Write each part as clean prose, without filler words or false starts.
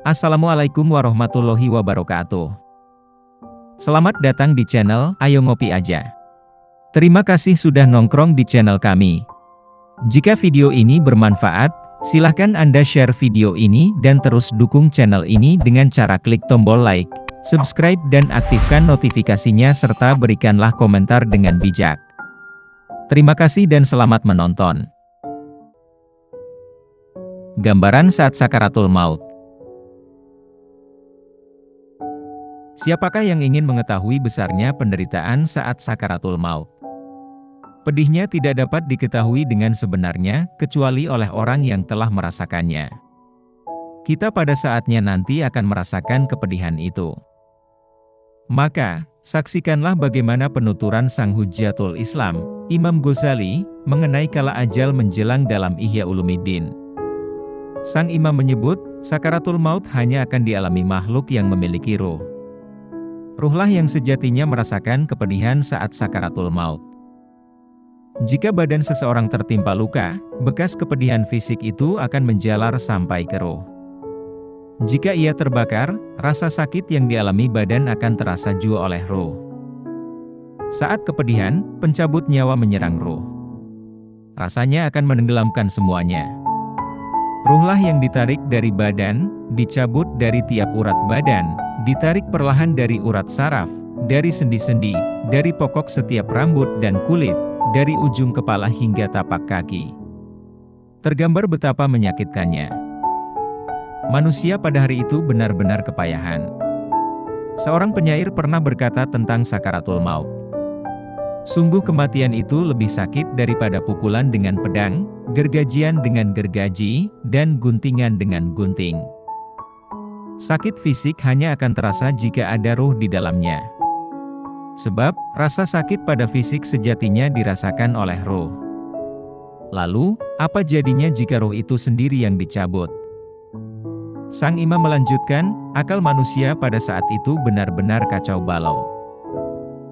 Assalamualaikum warahmatullahi wabarakatuh. Selamat datang di channel Ayo Ngopi Aja. Terima kasih sudah nongkrong di channel kami. Jika video ini bermanfaat, silahkan Anda share video ini dan terus dukung channel ini dengan cara klik tombol like, subscribe dan aktifkan notifikasinya serta berikanlah komentar dengan bijak. Terima kasih dan selamat menonton. Gambaran saat sakaratul maut. Siapakah yang ingin mengetahui besarnya penderitaan saat sakaratul maut? Pedihnya tidak dapat diketahui dengan sebenarnya, kecuali oleh orang yang telah merasakannya. Kita pada saatnya nanti akan merasakan kepedihan itu. Maka, saksikanlah bagaimana penuturan Sang Hujjatul Islam, Imam Ghazali, mengenai kala ajal menjelang dalam Ihya Ulumuddin. Sang Imam menyebut, sakaratul maut hanya akan dialami makhluk yang memiliki ruh. Ruhlah yang sejatinya merasakan kepedihan saat sakaratul maut. Jika badan seseorang tertimpa luka, bekas kepedihan fisik itu akan menjalar sampai ke ruh. Jika ia terbakar, rasa sakit yang dialami badan akan terasa jua oleh ruh. Saat kepedihan, pencabut nyawa menyerang ruh. Rasanya akan menenggelamkan semuanya. Ruhlah yang ditarik dari badan, dicabut dari tiap urat badan, ditarik perlahan dari urat saraf, dari sendi-sendi, dari pokok setiap rambut dan kulit, dari ujung kepala hingga tapak kaki. Tergambar betapa menyakitkannya. Manusia pada hari itu benar-benar kepayahan. Seorang penyair pernah berkata tentang sakaratul maut. Sungguh kematian itu lebih sakit daripada pukulan dengan pedang, gergajian dengan gergaji, dan guntingan dengan gunting. Sakit fisik hanya akan terasa jika ada ruh di dalamnya. Sebab, rasa sakit pada fisik sejatinya dirasakan oleh ruh. Lalu, apa jadinya jika ruh itu sendiri yang dicabut? Sang Imam melanjutkan, akal manusia pada saat itu benar-benar kacau balau.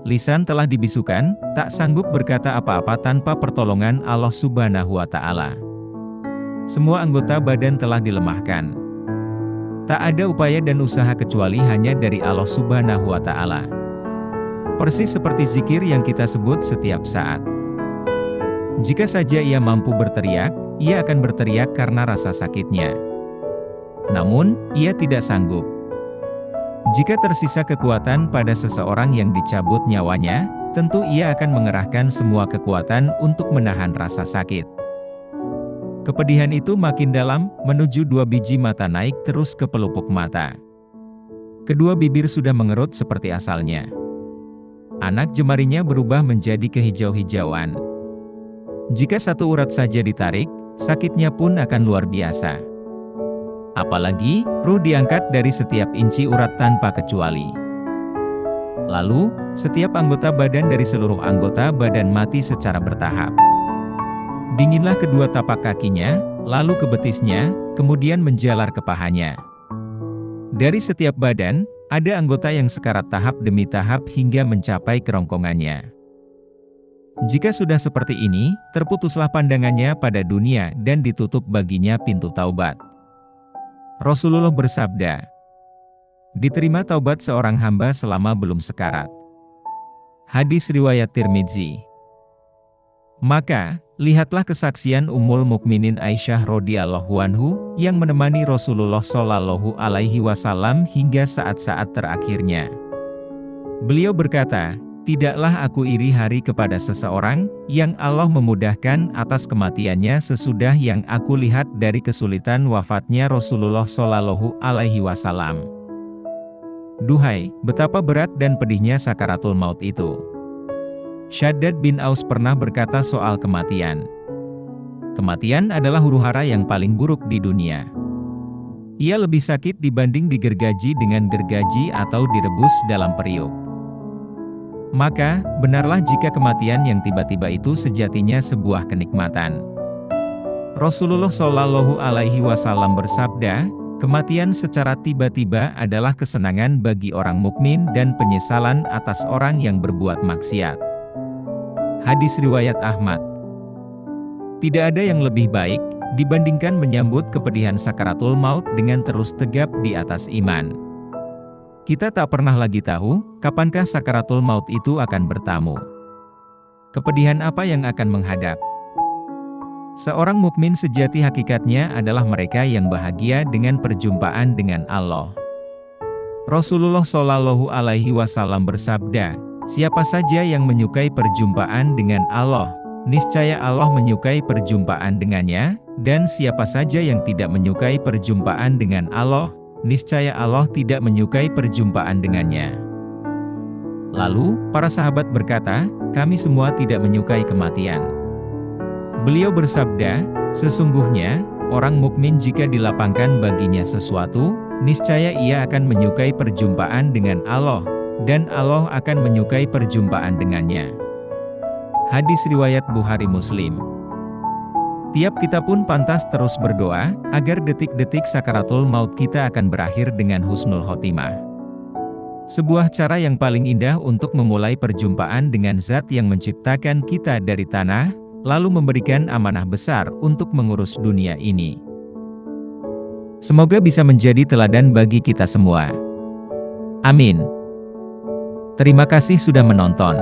Lisan telah dibisukan, tak sanggup berkata apa-apa tanpa pertolongan Allah Subhanahu wa Ta'ala. Semua anggota badan telah dilemahkan. Tak ada upaya dan usaha kecuali hanya dari Allah Subhanahu wa Ta'ala. Persis seperti zikir yang kita sebut setiap saat. Jika saja ia mampu berteriak, ia akan berteriak karena rasa sakitnya. Namun, ia tidak sanggup. Jika tersisa kekuatan pada seseorang yang dicabut nyawanya, tentu ia akan mengerahkan semua kekuatan untuk menahan rasa sakit. Kepedihan itu makin dalam, menuju dua biji mata naik terus ke pelupuk mata. Kedua bibir sudah mengerut seperti asalnya. Anak jemarinya berubah menjadi kehijau-hijauan. Jika satu urat saja ditarik, sakitnya pun akan luar biasa. Apalagi, ruh diangkat dari setiap inci urat tanpa kecuali. Lalu, setiap anggota badan dari seluruh anggota badan mati secara bertahap. Dinginlah kedua tapak kakinya, lalu ke betisnya, kemudian menjalar ke pahanya. Dari setiap badan, ada anggota yang sekarat tahap demi tahap hingga mencapai kerongkongannya. Jika sudah seperti ini, terputuslah pandangannya pada dunia dan ditutup baginya pintu taubat. Rasulullah bersabda, diterima taubat seorang hamba selama belum sekarat. Hadis riwayat Tirmidzi. Maka, lihatlah kesaksian Ummul Mukminin Aisyah radhiyallahu anhu yang menemani Rasulullah Shallallahu alaihi wasallam hingga saat-saat terakhirnya. Beliau berkata, tidaklah aku iri hari kepada seseorang yang Allah memudahkan atas kematiannya sesudah yang aku lihat dari kesulitan wafatnya Rasulullah Shallallahu alaihi wasallam. Duhai, betapa berat dan pedihnya sakaratul maut itu. Syaddad bin Aus pernah berkata soal kematian. Kematian adalah huru-hara yang paling buruk di dunia. Ia lebih sakit dibanding digergaji dengan gergaji atau direbus dalam periuk. Maka, benarlah jika kematian yang tiba-tiba itu sejatinya sebuah kenikmatan. Rasulullah Shallallahu alaihi wasallam bersabda, kematian secara tiba-tiba adalah kesenangan bagi orang mukmin dan penyesalan atas orang yang berbuat maksiat. Hadis riwayat Ahmad. Tidak ada yang lebih baik dibandingkan menyambut kepedihan sakaratul maut dengan terus tegap di atas iman. Kita tak pernah lagi tahu kapankah sakaratul maut itu akan bertamu. Kepedihan apa yang akan menghadap? Seorang mukmin sejati hakikatnya adalah mereka yang bahagia dengan perjumpaan dengan Allah. Rasulullah Shallallahu Alaihi Wasallam bersabda, "Siapa saja yang menyukai perjumpaan dengan Allah, niscaya Allah menyukai perjumpaan dengannya, dan siapa saja yang tidak menyukai perjumpaan dengan Allah, niscaya Allah tidak menyukai perjumpaan dengannya." Lalu, para sahabat berkata, "Kami semua tidak menyukai kematian." Beliau bersabda, "Sesungguhnya, orang mukmin jika dilapangkan baginya sesuatu, niscaya ia akan menyukai perjumpaan dengan Allah, dan Allah akan menyukai perjumpaan dengannya." Hadis riwayat Bukhari Muslim. Tiap kita pun pantas terus berdoa, agar detik-detik sakaratul maut kita akan berakhir dengan husnul khotimah. Sebuah cara yang paling indah untuk memulai perjumpaan dengan Zat yang menciptakan kita dari tanah, lalu memberikan amanah besar untuk mengurus dunia ini. Semoga bisa menjadi teladan bagi kita semua. Amin. Terima kasih sudah menonton.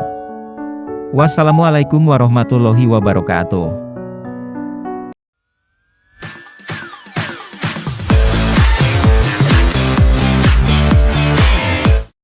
Wassalamualaikum warahmatullahi wabarakatuh.